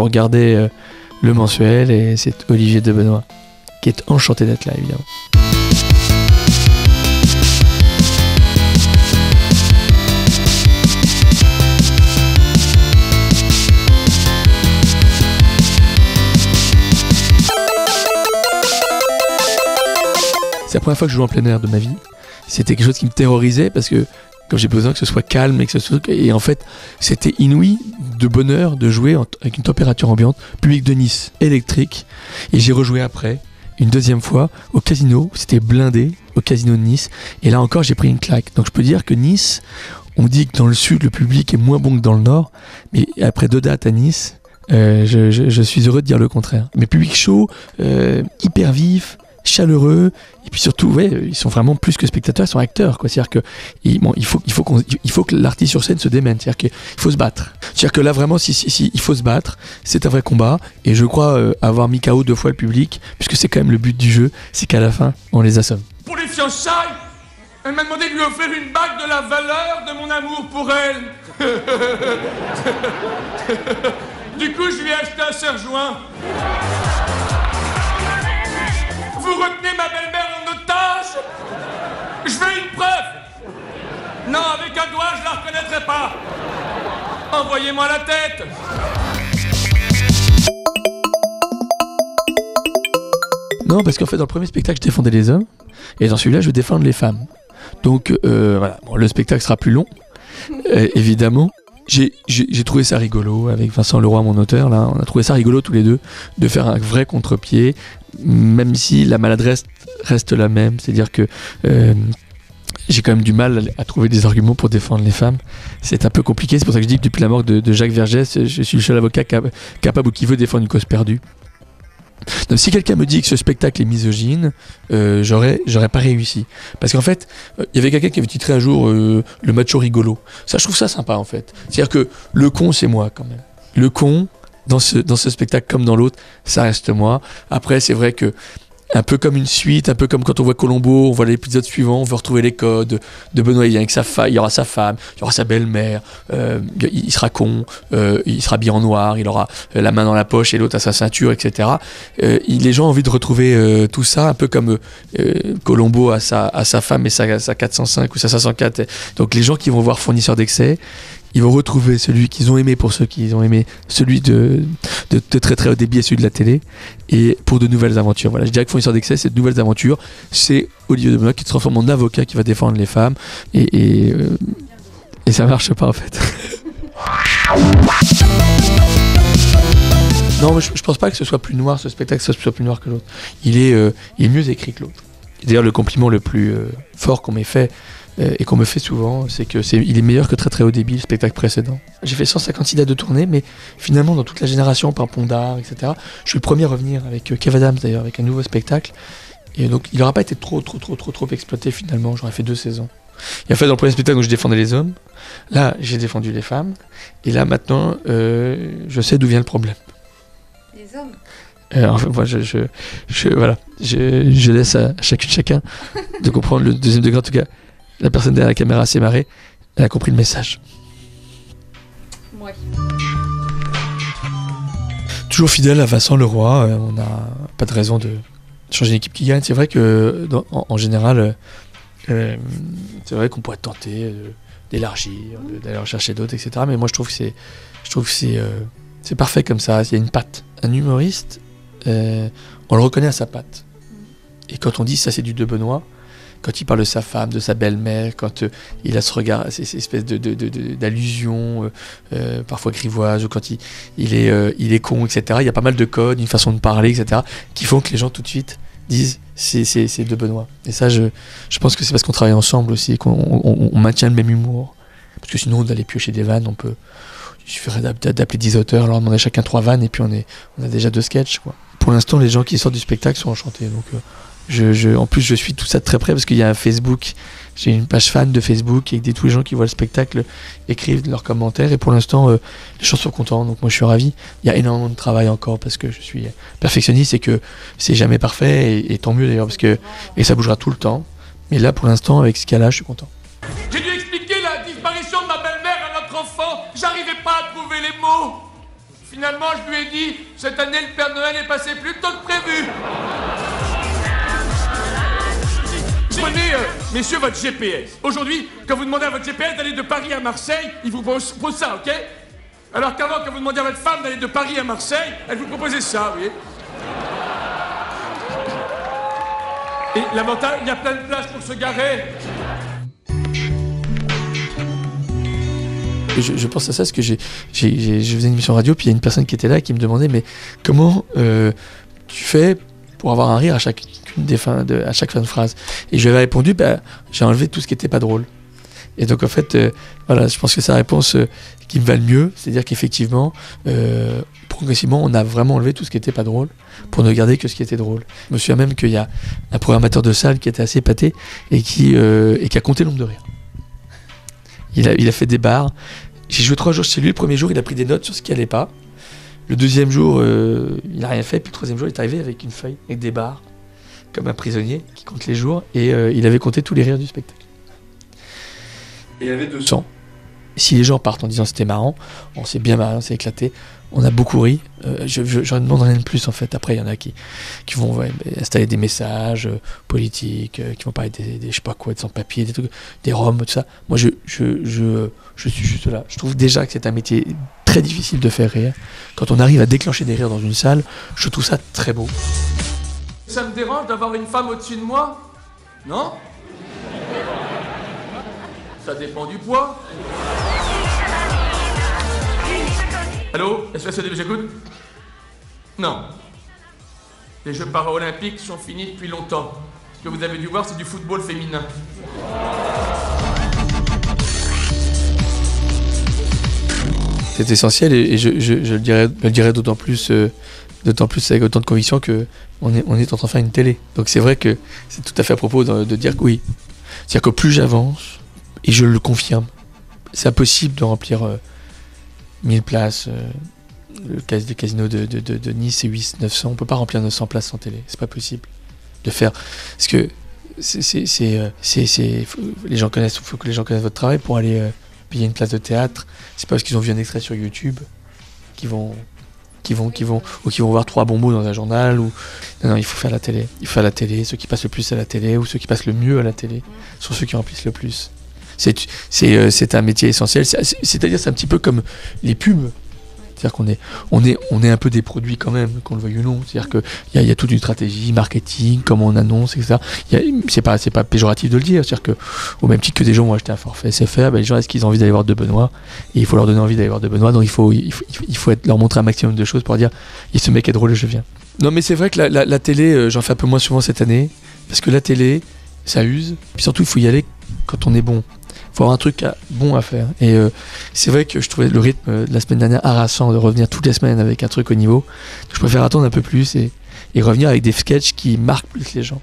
regardez le mensuel et c'est Olivier de Benoît qui est enchanté d'être là, évidemment. C'est la première fois que je joue en plein air de ma vie. C'était quelque chose qui me terrorisait parce que comme j'ai besoin que ce soit calme et en fait c'était inouï de bonheur de jouer avec une température ambiante, public de Nice, électrique, et j'ai rejoué après une deuxième fois au casino, c'était blindé au casino de Nice, et là encore j'ai pris une claque. Donc je peux dire que Nice, on dit que dans le sud le public est moins bon que dans le nord, mais après 2 dates à Nice, je suis heureux de dire le contraire. Mais public chaud, hyper vif, chaleureux, et puis surtout ils sont vraiment plus que spectateurs, ils sont acteurs, quoi. C'est-à-dire que il faut que l'artiste sur scène se démène, c'est-à-dire qu'il faut se battre, c'est-à-dire que là vraiment si il faut se battre, c'est un vrai combat, et je crois avoir mis KO 2 fois le public, puisque c'est quand même le but du jeu, c'est qu'à la fin on les assomme. Pour les fiançailles, elle m'a demandé de lui offrir une bague de la valeur de mon amour pour elle. Du coup je lui ai acheté un serre-joint. Vous retenez ma belle-mère en otage? Je veux une preuve. Non, avec un doigt, je la reconnaîtrai pas. Envoyez-moi la tête. Non, parce qu'en fait, dans le premier spectacle, je défendais les hommes, et dans celui-là, je vais défendre les femmes. Donc, voilà. Bon, le spectacle sera plus long, évidemment. J'ai trouvé ça rigolo avec Vincent Leroy, mon auteur. Là, on a trouvé ça rigolo tous les deux de faire un vrai contre-pied, même si la maladresse reste la même. C'est-à-dire que j'ai quand même du mal à trouver des arguments pour défendre les femmes. C'est un peu compliqué. C'est pour ça que je dis que depuis la mort de Jacques Vergès, je suis le seul avocat capable ou qui veut défendre une cause perdue. Donc si quelqu'un me dit que ce spectacle est misogyne, j'aurais pas réussi. Parce qu'en fait, il y avait quelqu'un qui avait titré un jour le macho rigolo. Ça, je trouve ça sympa en fait. C'est-à-dire que le con, c'est moi quand même. Le con, dans ce spectacle comme dans l'autre, ça reste moi. Après, c'est vrai que un peu comme une suite, un peu comme quand on voit Colombo, on voit l'épisode suivant, on veut retrouver les codes de Benoît. Il y aura sa femme, il y aura sa belle-mère, il sera con, il sera bien en noir, il aura la main dans la poche et l'autre à sa ceinture, etc. Les gens ont envie de retrouver tout ça, un peu comme Colombo à sa femme et sa 405 ou sa 504. Donc les gens qui vont voir Fournisseur d'excès, ils vont retrouver celui qu'ils ont aimé pour ceux qui ont aimé, celui de très très haut débit et celui de la télé, et pour de nouvelles aventures. Voilà, je dirais que Fournisseur d'excès, c'est de nouvelles aventures. C'est Olivier de Benoît qui se transforme en avocat qui va défendre les femmes, et ça marche pas en fait. Non, mais je pense pas que ce soit plus noir, ce spectacle, que ce soit plus noir que l'autre. Il est mieux écrit que l'autre. D'ailleurs, le compliment le plus fort qu'on m'ait fait, et qu'on me fait souvent, c'est il est meilleur que très très haut débit, le spectacle précédent. J'ai fait 156 dates de tournée, mais finalement dans toute la génération, par Pondard, etc., je suis le premier à revenir avec Kev Adams d'ailleurs, avec un nouveau spectacle, et donc il n'aura pas été trop exploité finalement. J'aurais fait 2 saisons. Et en fait dans le premier spectacle où je défendais les hommes, là j'ai défendu les femmes, et là maintenant je sais d'où vient le problème. Les hommes. Enfin, moi, voilà, je laisse à chacun de comprendre le deuxième degré. En tout cas, la personne derrière la caméra s'est marrée, elle a compris le message. Ouais. Toujours fidèle à Vincent Leroy, on n'a pas de raison de changer une équipe qui gagne. C'est vrai que en général, c'est vrai qu'on pourrait tenter d'élargir, d'aller rechercher d'autres, etc. Mais moi je trouve que c'est parfait comme ça. Il y a une patte. Un humoriste, on le reconnaît à sa patte. Et quand on dit ça c'est du de Benoît, quand il parle de sa femme, de sa belle-mère, quand il a ce regard, ces espèces d'allusions, parfois grivoises, ou quand il est con, etc. Il y a pas mal de codes, une façon de parler, etc., qui font que les gens tout de suite disent c'est de Benoît. Et ça, je pense que c'est parce qu'on travaille ensemble aussi, qu'on maintient le même humour. Parce que sinon, d'aller piocher des vannes, il suffirait d'appeler 10 auteurs, leur demander chacun 3 vannes, et puis on a déjà 2 sketchs, quoi. Pour l'instant, les gens qui sortent du spectacle sont enchantés, donc... en plus, je suis tout ça de très près parce qu'il y a un Facebook, j'ai une page fan de Facebook et tous les gens qui voient le spectacle écrivent leurs commentaires, et pour l'instant, les gens sont contents, donc moi je suis ravi. Il y a énormément de travail encore parce que je suis perfectionniste et que c'est jamais parfait, et tant mieux d'ailleurs, et ça bougera tout le temps. Mais là, pour l'instant, avec ce qu'il y a là, je suis content. J'ai dû expliquer la disparition de ma belle-mère à notre enfant, j'arrivais pas à trouver les mots. Finalement, je lui ai dit, cette année, le Père Noël est passé plus tôt que prévu. Prenez, messieurs, votre GPS. Aujourd'hui, quand vous demandez à votre GPS d'aller de Paris à Marseille, il vous propose ça, ok? Alors qu'avant, quand vous demandiez à votre femme d'aller de Paris à Marseille, elle vous proposait ça, vous voyez? Et l'avantage, il y a plein de places pour se garer. Je pense à ça parce que je faisais une émission radio, puis il y a une personne qui était là qui me demandait mais comment tu fais pour avoir un rire à chaque fin de phrase. Et je lui avais répondu j'ai enlevé tout ce qui n'était pas drôle. Et donc en fait, voilà, je pense que c'est la réponse qui me va le mieux, c'est-à-dire qu'effectivement, progressivement, on a vraiment enlevé tout ce qui n'était pas drôle pour ne garder que ce qui était drôle. Je me souviens même qu'il y a un programmateur de salle qui était assez épaté et qui a compté le nombre de rires. Il a fait des bars. J'ai joué 3 jours chez lui. Le premier jour, il a pris des notes sur ce qui allait pas. Le deuxième jour, il n'a rien fait. Puis le troisième jour, il est arrivé avec une feuille, avec des barres, comme un prisonnier qui compte les jours. Et il avait compté tous les rires du spectacle. Et il y avait 200. Si les gens partent en disant c'était marrant, on s'est bien marré, on s'est éclaté, on a beaucoup ri. Je ne demande rien de plus en fait. Après, il y en a qui vont installer des messages politiques, qui vont parler des je sais pas quoi, de sans-papiers, des trucs, des roms, tout ça. Moi, je suis juste là. Je trouve déjà que c'est un métier très difficile de faire rire. Quand on arrive à déclencher des rires dans une salle, je trouve ça très beau. Ça me dérange d'avoir une femme au-dessus de moi? Non? Ça dépend du poids. Allô? SOS, j'écoute? Non. Les Jeux paralympiques sont finis depuis longtemps. Ce que vous avez dû voir, c'est du football féminin. C'est essentiel et je le dirais d'autant plus avec autant de conviction qu'on est en train de faire une télé. Donc c'est vrai que c'est tout à fait à propos de dire que oui. C'est-à-dire que plus j'avance, et je le confirme, c'est impossible de remplir 1000 places. Le casino de Nice, c'est 900. On peut pas remplir 900 places sans télé. C'est pas possible de faire. Parce que les gens connaissent, faut que les gens connaissent votre travail pour aller payer une place de théâtre. C'est pas parce qu'ils ont vu un extrait sur YouTube qu'ils vont voir 3 bons mots dans un journal ou non, il faut faire la télé. Il faut faire la télé. Ceux qui passent le plus à la télé ou ceux qui passent le mieux à la télé sont ceux qui remplissent le plus. C'est un métier essentiel. C'est-à-dire c'est un petit peu comme les pubs. C'est-à-dire qu'on est un peu des produits quand même, qu'on le veuille ou non. C'est-à-dire qu'il y a toute une stratégie marketing, comment on annonce, etc. C'est pas péjoratif de le dire. C'est-à-dire qu'au même titre que des gens vont acheter un forfait SFR, les gens, est-ce qu'ils ont envie d'aller voir De Benoît? Et il faut leur donner envie d'aller voir De Benoît. Donc il faut leur montrer un maximum de choses pour dire et ce mec est drôle, je viens. Non, mais c'est vrai que la télé, j'en fais un peu moins souvent cette année. Parce que la télé, ça use. Puis surtout, il faut y aller quand on est bon. Il faut avoir un truc bon à faire. Et c'est vrai que je trouvais le rythme de la semaine dernière harassant de revenir toutes les semaines avec un truc au niveau. Je préfère attendre un peu plus et revenir avec des sketchs qui marquent plus les gens.